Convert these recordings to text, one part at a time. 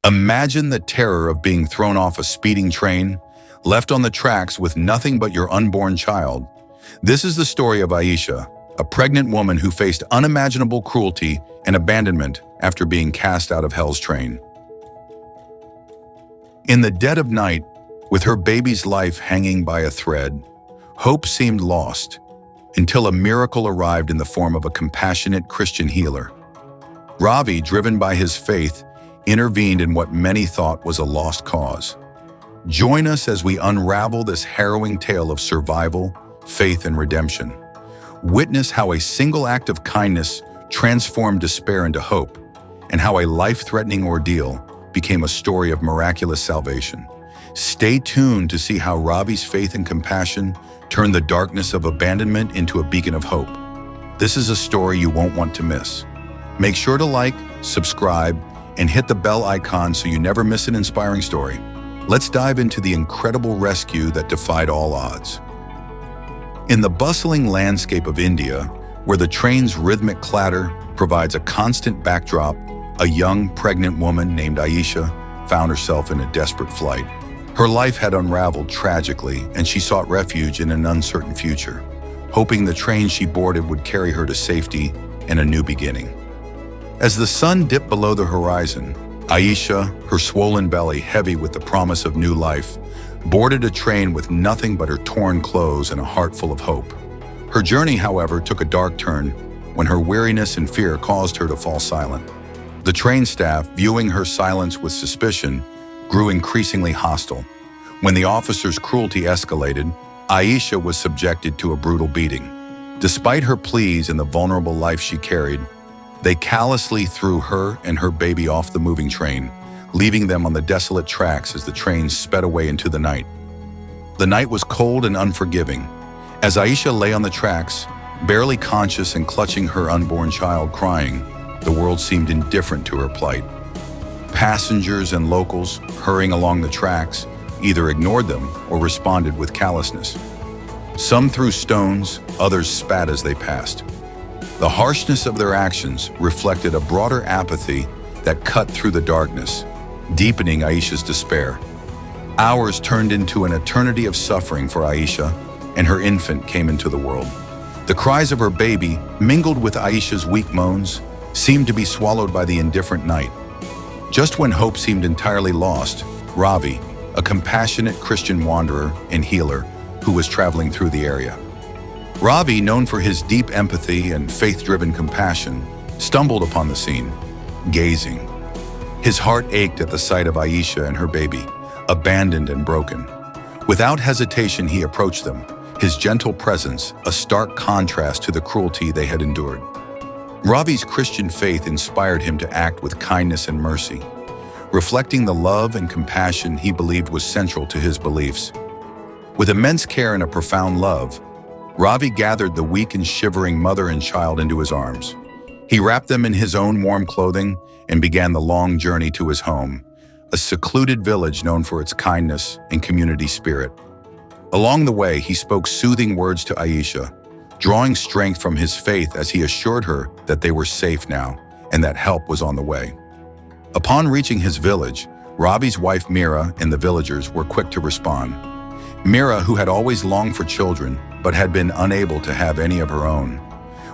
Imagine the terror of being thrown off a speeding train, left on the tracks with nothing but your unborn child. This is the story of Aisha, a pregnant woman who faced unimaginable cruelty and abandonment after being cast out of hell's train. In the dead of night, with her baby's life hanging by a thread, hope seemed lost until a miracle arrived in the form of a compassionate Christian healer. Ravi, driven by his faith, intervened in what many thought was a lost cause. Join us as we unravel this harrowing tale of survival, faith, and redemption. Witness how a single act of kindness transformed despair into hope, and how a life-threatening ordeal became a story of miraculous salvation. Stay tuned to see how Ravi's faith and compassion turned the darkness of abandonment into a beacon of hope. This is a story you won't want to miss. Make sure to like, subscribe, and hit the bell icon so you never miss an inspiring story. Let's dive into the incredible rescue that defied all odds. In the bustling landscape of India, where the train's rhythmic clatter provides a constant backdrop, a young, pregnant woman named Aisha found herself in a desperate flight. Her life had unraveled tragically, and she sought refuge in an uncertain future, hoping the train she boarded would carry her to safety and a new beginning. As the sun dipped below the horizon, Aisha, her swollen belly heavy with the promise of new life, boarded a train with nothing but her torn clothes and a heart full of hope. Her journey, however, took a dark turn when her weariness and fear caused her to fall silent. The train staff, viewing her silence with suspicion, grew increasingly hostile. When the officer's cruelty escalated, Aisha was subjected to a brutal beating. Despite her pleas and the vulnerable life she carried, they callously threw her and her baby off the moving train, leaving them on the desolate tracks as the train sped away into the night. The night was cold and unforgiving. As Aisha lay on the tracks, barely conscious and clutching her unborn child crying, the world seemed indifferent to her plight. Passengers and locals, hurrying along the tracks, either ignored them or responded with callousness. Some threw stones, others spat as they passed. The harshness of their actions reflected a broader apathy that cut through the darkness, deepening Aisha's despair. Hours turned into an eternity of suffering for Aisha, and her infant came into the world. The cries of her baby, mingled with Aisha's weak moans, seemed to be swallowed by the indifferent night. Just when hope seemed entirely lost, Ravi, a compassionate Christian wanderer and healer who was traveling through the area. Ravi, known for his deep empathy and faith-driven compassion, stumbled upon the scene, gazing. His heart ached at the sight of Aisha and her baby, abandoned and broken. Without hesitation, he approached them, his gentle presence a stark contrast to the cruelty they had endured. Ravi's Christian faith inspired him to act with kindness and mercy, reflecting the love and compassion he believed was central to his beliefs. With immense care and a profound love, Ravi gathered the weak and shivering mother and child into his arms. He wrapped them in his own warm clothing and began the long journey to his home, a secluded village known for its kindness and community spirit. Along the way, he spoke soothing words to Aisha, drawing strength from his faith as he assured her that they were safe now and that help was on the way. Upon reaching his village, Ravi's wife Mira and the villagers were quick to respond. Mira, who had always longed for children but had been unable to have any of her own,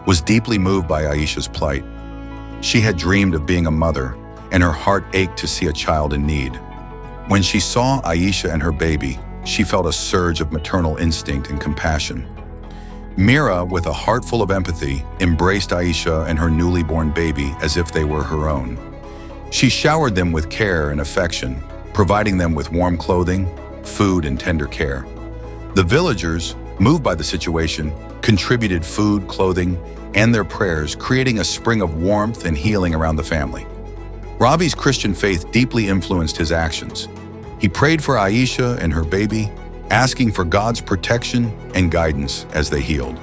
was deeply moved by Aisha's plight. She had dreamed of being a mother, and her heart ached to see a child in need. When she saw Aisha and her baby, she felt a surge of maternal instinct and compassion. Mira, with a heart full of empathy, embraced Aisha and her newly born baby as if they were her own. She showered them with care and affection, providing them with warm clothing, food, and tender care. The villagers, moved by the situation, contributed food, clothing, and their prayers, creating a spring of warmth and healing around the family. Ravi's Christian faith deeply influenced his actions. He prayed for Aisha and her baby, asking for God's protection and guidance as they healed.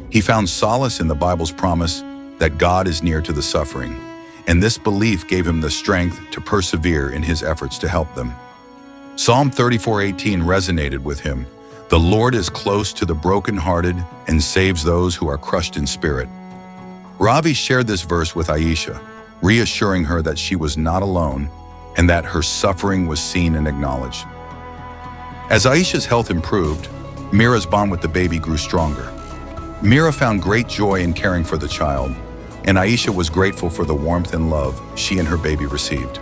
He found solace in the Bible's promise that God is near to the suffering, and this belief gave him the strength to persevere in his efforts to help them. Psalm 34:18 resonated with him. The Lord is close to the brokenhearted and saves those who are crushed in spirit. Ravi shared this verse with Aisha, reassuring her that she was not alone and that her suffering was seen and acknowledged. As Aisha's health improved, Mira's bond with the baby grew stronger. Mira found great joy in caring for the child, and Aisha was grateful for the warmth and love she and her baby received.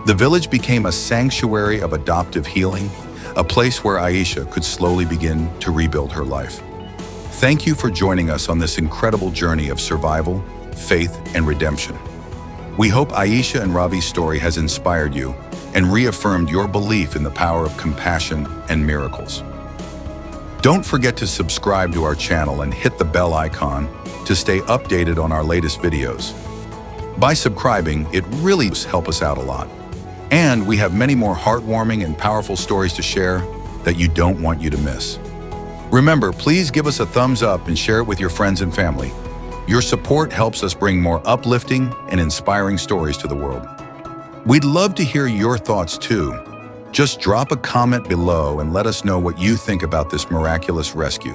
The village became a sanctuary of adoptive healing, a place where Aisha could slowly begin to rebuild her life. Thank you for joining us on this incredible journey of survival, faith, and redemption. We hope Aisha and Ravi's story has inspired you and reaffirmed your belief in the power of compassion and miracles. Don't forget to subscribe to our channel and hit the bell icon to stay updated on our latest videos. By subscribing, it really helps us out a lot. And we have many more heartwarming and powerful stories to share that you don't want you to miss. Remember, please give us a thumbs up and share it with your friends and family. Your support helps us bring more uplifting and inspiring stories to the world. We'd love to hear your thoughts too. Just drop a comment below and let us know what you think about this miraculous rescue.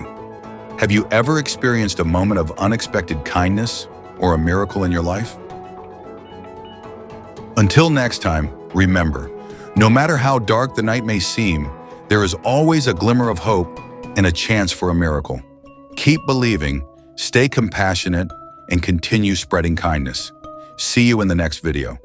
Have you ever experienced a moment of unexpected kindness or a miracle in your life? Until next time, remember, no matter how dark the night may seem, there is always a glimmer of hope and a chance for a miracle. Keep believing, stay compassionate, and continue spreading kindness. See you in the next video.